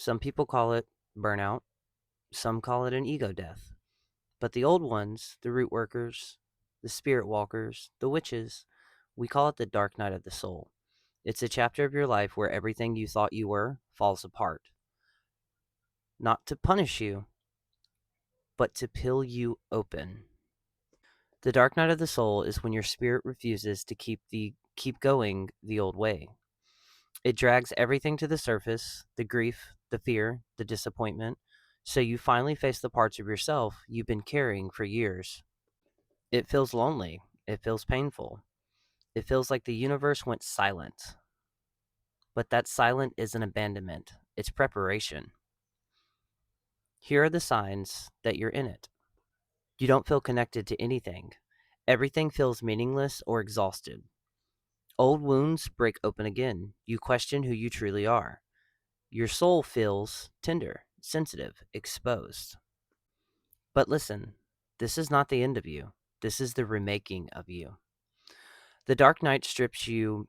Some people call it burnout, some call it an ego death. But the old ones, the root workers, the spirit walkers, the witches, we call it the dark night of the soul. It's a chapter of your life where everything you thought you were falls apart. Not to punish you, but to peel you open. The dark night of the soul is when your spirit refuses to keep going the old way. It drags everything to the surface, the grief, the fear, the disappointment, so you finally face the parts of yourself you've been carrying for years. It feels lonely. It feels painful. It feels like the universe went silent. But that silent isn't abandonment, it's preparation. Here are the signs that you're in it. You don't feel connected to anything. Everything feels meaningless or exhausted. Old wounds break open again. You question who you truly are. Your soul feels tender, sensitive, exposed. But listen, this is not the end of you. This is the remaking of you. The dark night strips you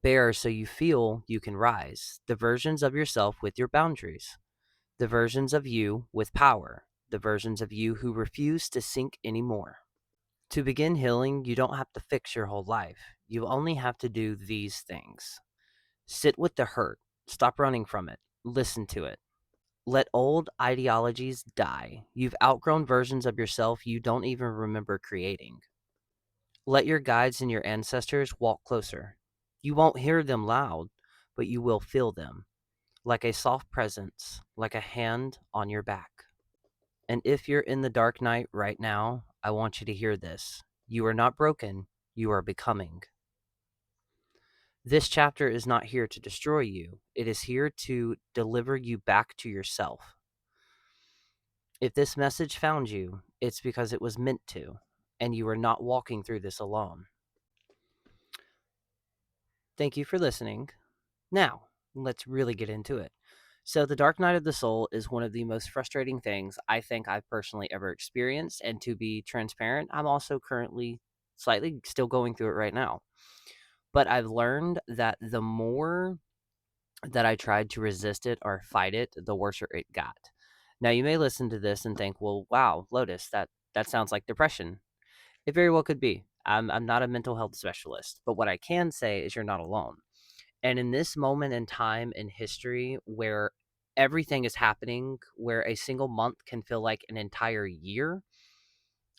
bare so you feel you can rise. The versions of yourself with your boundaries. The versions of you with power. The versions of you who refuse to sink anymore. To begin healing, you don't have to fix your whole life. You only have to do these things. Sit with the hurt. Stop running from it. Listen to it. Let old ideologies die. You've outgrown versions of yourself you don't even remember creating. Let your guides and your ancestors walk closer. You won't hear them loud, but you will feel them, like a soft presence, like a hand on your back. And if you're in the dark night right now, I want you to hear this. You are not broken, you are becoming. This chapter is not here to destroy you, it is here to deliver you back to yourself. If this message found you, it's because it was meant to, and you are not walking through this alone. Thank you for listening. Now, let's really get into it. So, the dark night of the soul is one of the most frustrating things I think I've personally ever experienced. And to be transparent, I'm also currently slightly still going through it right now. But I've learned that the more that I tried to resist it or fight it, the worse it got. Now, you may listen to this and think, well, wow, Lotus, that sounds like depression. It very well could be. I'm not a mental health specialist, but what I can say is you're not alone. And in this moment in time in history where everything is happening, where a single month can feel like an entire year,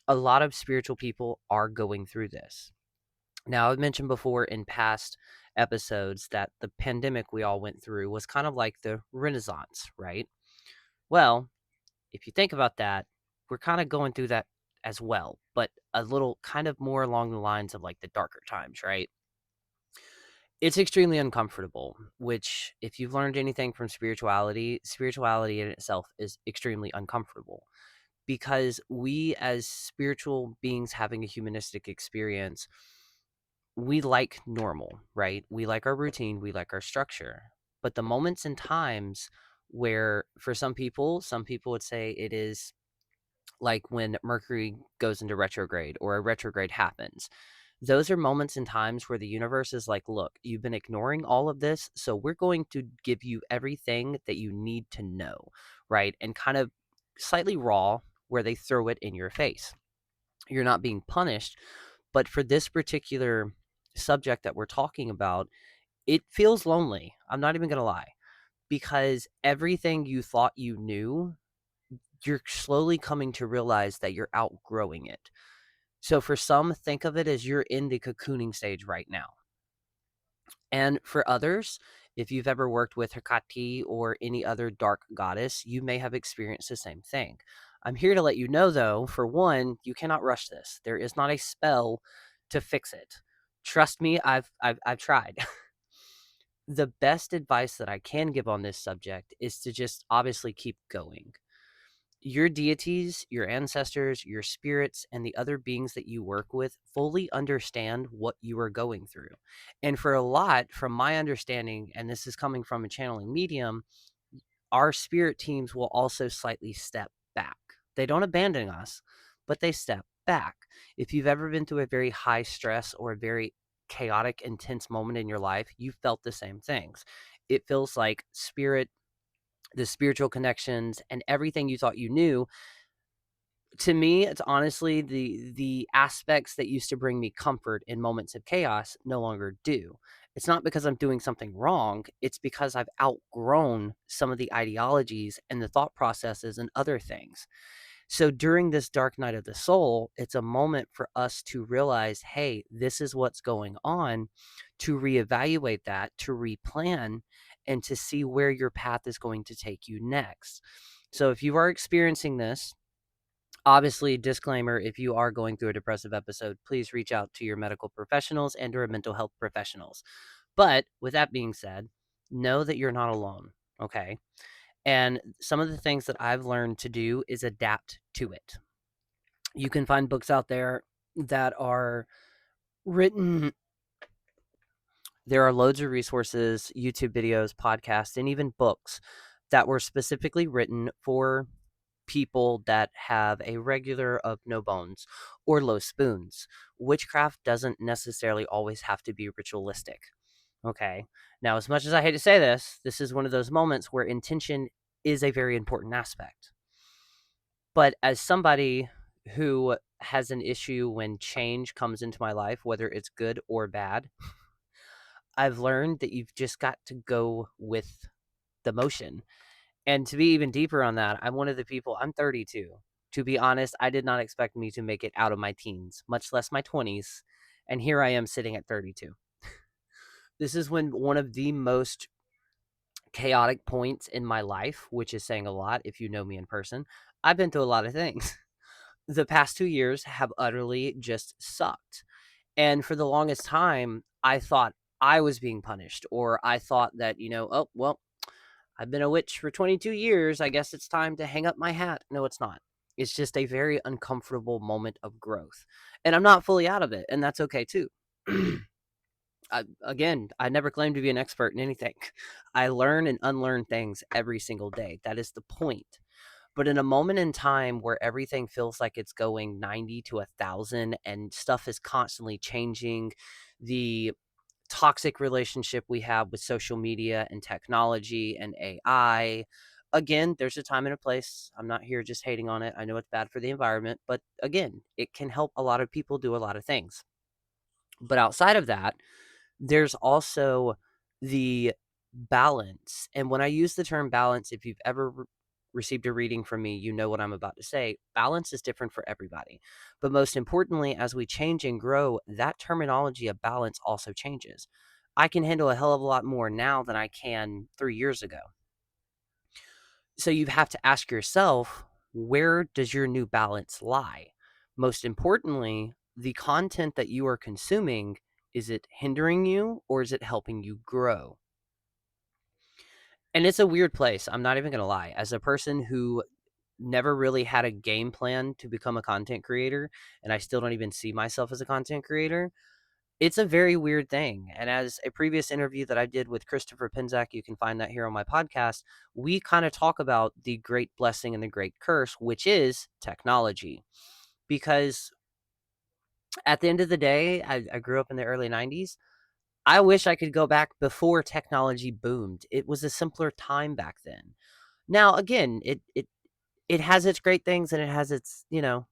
a lot of spiritual people are going through this. Now, I've mentioned before in past episodes that the pandemic we all went through was kind of like the Renaissance, right? Well, if you think about that, we're kind of going through that as well, but a little kind of more along the lines of like the darker times, right? It's extremely uncomfortable, which, if you've learned anything from spirituality, spirituality in itself is extremely uncomfortable because we, as spiritual beings having a humanistic experience, we like normal, right? We like our routine, we like our structure. But the moments and times where, for some people would say it is like when Mercury goes into retrograde or a retrograde happens. Those are moments and times where the universe is like, look, you've been ignoring all of this, so we're going to give you everything that you need to know, right? And kind of slightly raw, where they throw it in your face. You're not being punished, but for this particular subject that we're talking about, it feels lonely. I'm not even going to lie, because everything you thought you knew, you're slowly coming to realize that you're outgrowing it. So for some, think of it as you're in the cocooning stage right now. And for others, if you've ever worked with Hecate or any other dark goddess, you may have experienced the same thing. I'm here to let you know, though, for one, you cannot rush this. There is not a spell to fix it. Trust me, I've tried. The best advice that I can give on this subject is to just obviously keep going. Your deities, your ancestors, your spirits, and the other beings that you work with fully understand what you are going through. And for a lot, from my understanding, and this is coming from a channeling medium, our spirit teams will also slightly step back. They don't abandon us, but they step back. If you've ever been through a very high stress or a very chaotic, intense moment in your life, you've felt the same things. It feels like spirit the spiritual connections, and everything you thought you knew. To me, it's honestly the aspects that used to bring me comfort in moments of chaos no longer do. It's not because I'm doing something wrong, it's because I've outgrown some of the ideologies and the thought processes and other things. So during this dark night of the soul, it's a moment for us to realize, hey, this is what's going on, to reevaluate that, to replan, and to see where your path is going to take you next. So if you are experiencing this, obviously, disclaimer, if you are going through a depressive episode, please reach out to your medical professionals and or mental health professionals. But with that being said, know that you're not alone, okay? And some of the things that I've learned to do is adapt to it. You can find books out there that are written. There are loads of resources, YouTube videos, podcasts, and even books that were specifically written for people that have a regular of no bones or low spoons. Witchcraft doesn't necessarily always have to be ritualistic. Okay. Now, as much as I hate to say this, this is one of those moments where intention is a very important aspect. But as somebody who has an issue when change comes into my life, whether it's good or bad, I've learned that you've just got to go with the motion. And to be even deeper on that, I'm one of the people, I'm 32. To be honest, I did not expect me to make it out of my teens, much less my 20s. And here I am sitting at 32. This is when one of the most chaotic points in my life, which is saying a lot if you know me in person. I've been through a lot of things. The past 2 years have utterly just sucked. And for the longest time, I thought I was being punished, or I thought that, oh, well, I've been a witch for 22 years. I guess it's time to hang up my hat. No, it's not. It's just a very uncomfortable moment of growth. And I'm not fully out of it, and that's okay too. Again, I never claimed to be an expert in anything. I learn and unlearn things every single day. That is the point. But in a moment in time where everything feels like it's going 90 to 1,000 and stuff is constantly changing, the toxic relationship we have with social media and technology and AI. Again, there's a time and a place. I'm not here just hating on it. I know it's bad for the environment, but again, it can help a lot of people do a lot of things. But outside of that, there's also the balance. And when I use the term balance, if you've ever received a reading from me, you know what I'm about to say. Balance is different for everybody. But most importantly, as we change and grow, that terminology of balance also changes. I can handle a hell of a lot more now than I can 3 years ago. So you have to ask yourself, where does your new balance lie? Most importantly, the content that you are consuming, is it hindering you or is it helping you grow? And it's a weird place. I'm not even going to lie. As a person who never really had a game plan to become a content creator, and I still don't even see myself as a content creator, it's a very weird thing. And as a previous interview that I did with Christopher Pinzak, you can find that here on my podcast, we kind of talk about the great blessing and the great curse, which is technology. Because at the end of the day, I grew up in the early 90s. I wish I could go back before technology boomed. It was a simpler time back then. Now, again, it has its great things and it has its,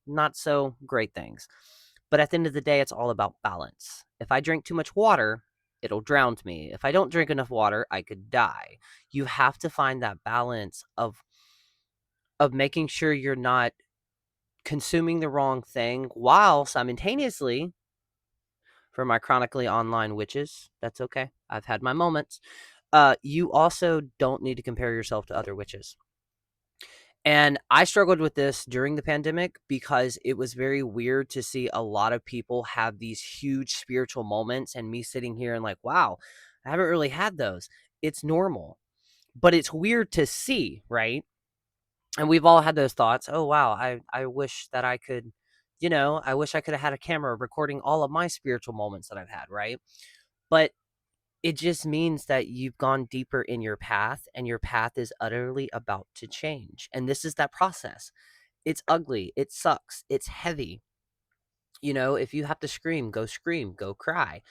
not so great things. But at the end of the day, it's all about balance. If I drink too much water, it'll drown me. If I don't drink enough water, I could die. You have to find that balance of making sure you're not consuming the wrong thing while simultaneously, for my chronically online witches, that's okay. I've had my moments. You also don't need to compare yourself to other witches. And I struggled with this during the pandemic because it was very weird to see a lot of people have these huge spiritual moments and me sitting here and like, wow, I haven't really had those. It's normal, but it's weird to see, right? And we've all had those thoughts. Oh, wow, I wish that I could, I wish I could have had a camera recording all of my spiritual moments that I've had, right? But it just means that you've gone deeper in your path and your path is utterly about to change. And this is that process. It's ugly. It sucks. It's heavy. If you have to scream, go cry,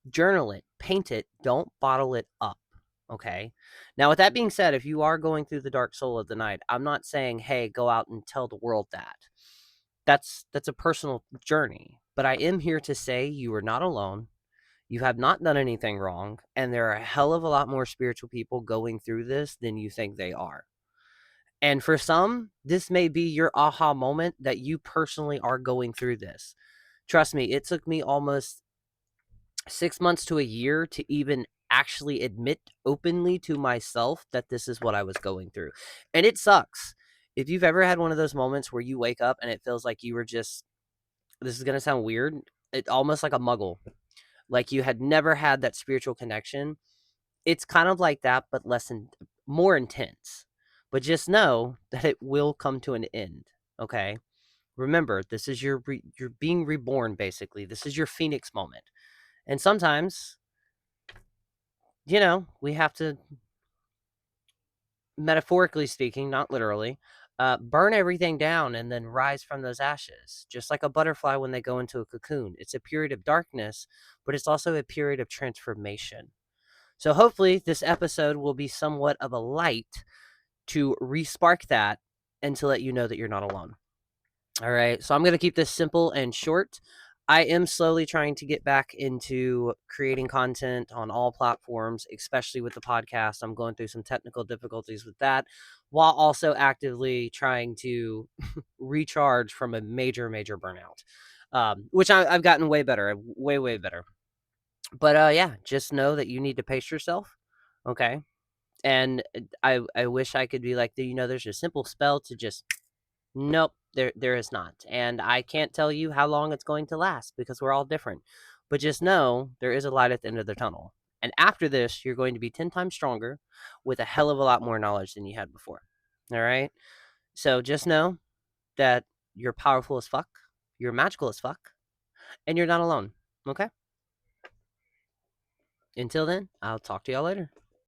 journal it, paint it, don't bottle it up. Okay. Now, with that being said, if you are going through the dark soul of the night, I'm not saying, hey, go out and tell the world that. That's a personal journey. But I am here to say you are not alone. You have not done anything wrong. And there are a hell of a lot more spiritual people going through this than you think they are. And for some, this may be your aha moment that you personally are going through this. Trust me, it took me almost 6 months to a year to even actually admit openly to myself that this is what I was going through. And it sucks. If you've ever had one of those moments where you wake up and it feels like you were just, this is going to sound weird, it almost like a muggle, like you had never had that spiritual connection. It's kind of like that, but more intense. But just know that it will come to an end. Okay. Remember, this is you're being reborn. Basically, this is your phoenix moment. And sometimes, we have to, metaphorically speaking, not literally, burn everything down and then rise from those ashes, just like a butterfly when they go into a cocoon. It's a period of darkness, but it's also a period of transformation. So hopefully, this episode will be somewhat of a light to respark that and to let you know that you're not alone. All right. So I'm going to keep this simple and short. I am slowly trying to get back into creating content on all platforms, especially with the podcast. I'm going through some technical difficulties with that while also actively trying to recharge from a major, major burnout, which I've gotten way better, way, way better. But yeah, just know that you need to pace yourself. Okay. And I wish I could be like, there's a simple spell to just, nope, there is not. And I can't tell you how long it's going to last because we're all different. But just know there is a light at the end of the tunnel. And after this, you're going to be 10 times stronger with a hell of a lot more knowledge than you had before. All right. So just know that you're powerful as fuck, you're magical as fuck, and you're not alone. Okay. Until then, I'll talk to y'all later.